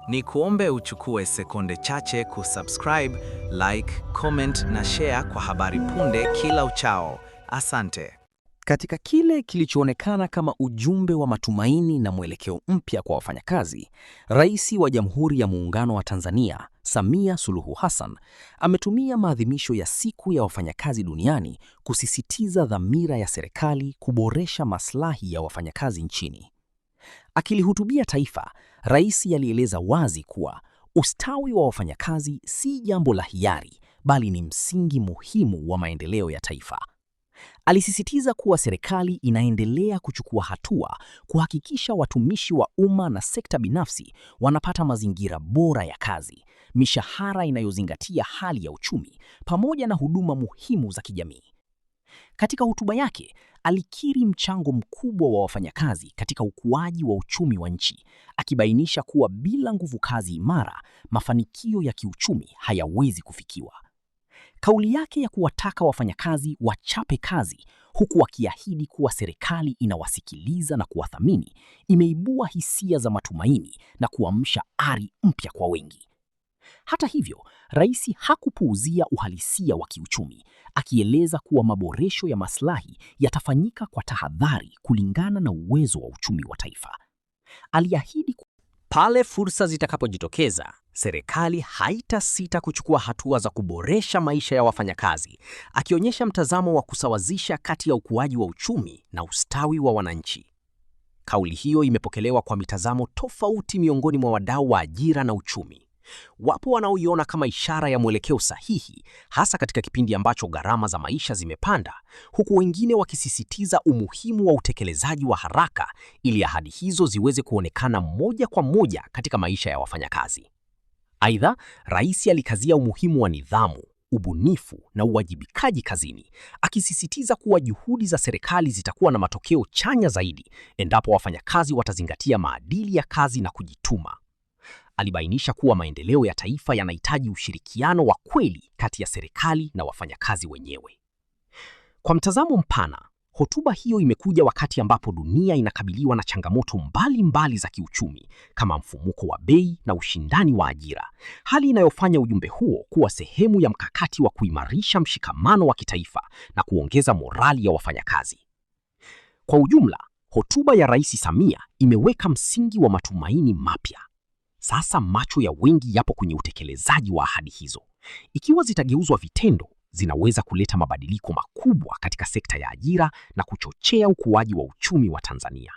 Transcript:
Ni kuombe uchukue sekunde chache kusubscribe, like, comment na share kwa habari punde kila uchao. Asante. Katika kile kilichoonekana kama ujumbe wa matumaini na mwelekeo mpya kwa wafanyakazi, Rais wa Jamhuri ya Muungano wa Tanzania, Samia Suluhu Hassan, ametumia maadhimisho ya Siku ya Wafanyakazi Duniani kusisitiza dhamira ya serikali kuboresha maslahi ya wafanyakazi nchini. Akilihutubia taifa, Rais alieleza wazi kuwa ustawi wa wafanyakazi si jambo la hiari, bali ni msingi muhimu wa maendeleo ya taifa. Alisisitiza kuwa serikali inaendelea kuchukua hatua kuhakikisha watumishi wa umma na sekta binafsi wanapata mazingira bora ya kazi, mishahara inayozingatia hali ya uchumi, pamoja na huduma muhimu za kijamii. Katika hotuba yake, alikiri mchango mkubwa wa wafanyakazi katika ukuaji wa uchumi wa nchi, akibainisha kuwa bila nguvu kazi imara, mafanikio ya kiuchumi hayawezi kufikiwa. Kauli yake ya kuwataka wafanyakazi wachape kazi huku wakiahidi kuwa serikali inawasikiliza na kuwathamini imeibua hisia za matumaini na kuamsha ari mpya kwa wengi. Hata hivyo, Rais hakupuuzia uhalisia wa kiuchumi, akieleza kuwa maboresho ya maslahi yatafanyika kwa tahadhari kulingana na uwezo wa uchumi wa taifa. Aliahidi pale fursa zitakapojitokeza, serikali haitasita kuchukua hatua za kuboresha maisha ya wafanyakazi, akionyesha mtazamo wa kusawazisha kati ya ukuaji wa uchumi na ustawi wa wananchi. Kauli hiyo imepokelewa kwa mitazamo tofauti miongoni mwa wadau wa ajira na uchumi. Wapo wanaoiona kama ishara ya mwelekeo sahihi, hasa katika kipindi ambacho gharama za maisha zimepanda, huku wengine wakisisitiza umuhimu wa utekelezaji wa haraka ili ahadi hizo ziweze kuonekana moja kwa moja katika maisha ya wafanyakazi. Aidha, Rais alikazia umuhimu wa nidhamu, ubunifu na uwajibikaji kazini, akisisitiza kuwa juhudi za serikali zitakuwa na matokeo chanya zaidi endapo wafanyakazi watazingatia maadili ya kazi na kujituma. Alibainisha kuwa maendeleo ya taifa yanahitaji ushirikiano wa kweli kati ya serikali na wafanyakazi wenyewe. Kwa mtazamo mpana, hotuba hiyo imekuja wakati ambapo dunia inakabiliwa na changamoto mbalimbali za kiuchumi kama mfumuko wa bei na ushindani wa ajira, hali inayofanya ujumbe huo kuwa sehemu ya mkakati wa kuimarisha mshikamano wa kitaifa na kuongeza morali ya wafanyakazi. Kwa ujumla, hotuba ya Rais Samia imeweka msingi wa matumaini mapya. Sasa macho ya wengi yapo kwenye utekelezaji wa ahadi hizo. Ikiwa zitageuzwa vitendo, zinaweza kuleta mabadiliko makubwa katika sekta ya ajira na kuchochea ukuaji wa uchumi wa Tanzania.